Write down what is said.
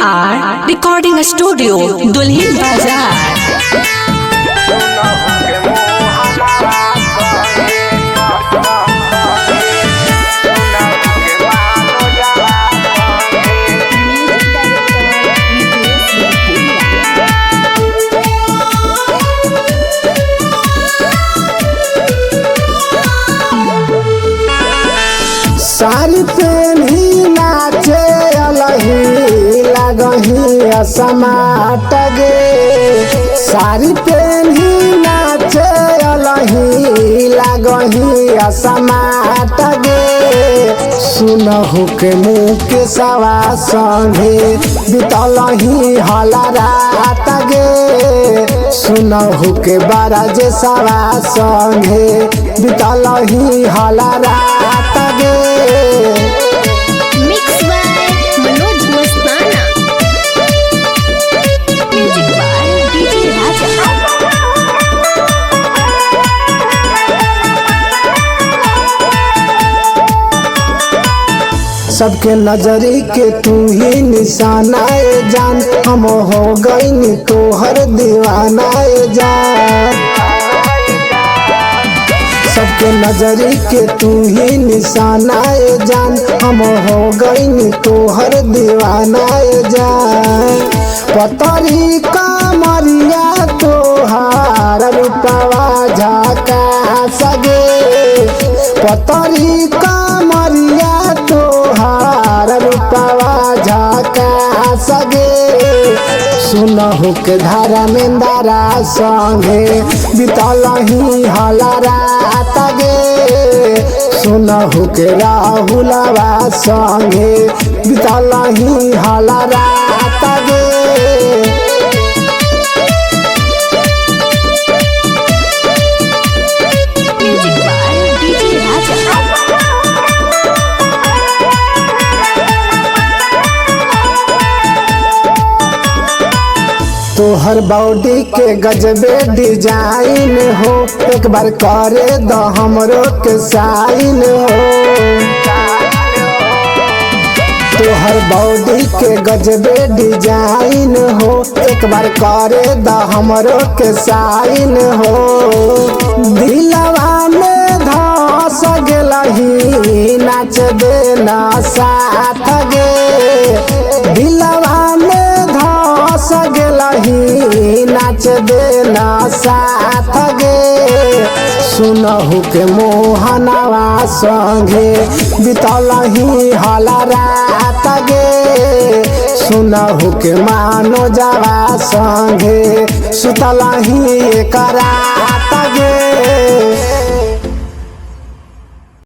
AR Recording Studio, Dulhin Bazaar. सारी पेन्ही नाचे अलही लगही असमाट गे। सारी पेन्ही नाचे अलही लगही असमाट गे। सुनहु के मुँह के सवा संगे बितलही हला रात गे। सुनहु के बरज सवा संगे बितलही हला रात गे। Mixed by Manoj Mastana. Music by DJ Raja. सबके नजरी के तू ही निशाना जान। हम हो गई तोहर दीवाना जान। सबके नजरी के तू ही निशाना जान। हम हो गई तोहर दीवाना जान। पतरी कमरिया तोहार रूपवा झाका सगे। पतरी कमरिया तोहार रूपवा झाका सगे। सुनहु के धारा में दारा संगे बितलही हला रात गे। सुनहु के राहुलवा संगे बितलही हला रात गे। Music by DJ Raja. तोहर बॉडी के गजबे डिजाइन हो। एक बार करे द हमरो के साइन हो। तोहर बॉडी के गजबे डिजाइन हो। एक बार करे द हमरो के साइन हो। दिलवा में धस गेलही नाच देना साथ गे। दिलवा में धस गेलही नाच देना साथ गे। सुनहु के मोहनवा संगे बितलही हला रात गे। सुनहु के मानो जावा संगे सुतलही एक रात गे।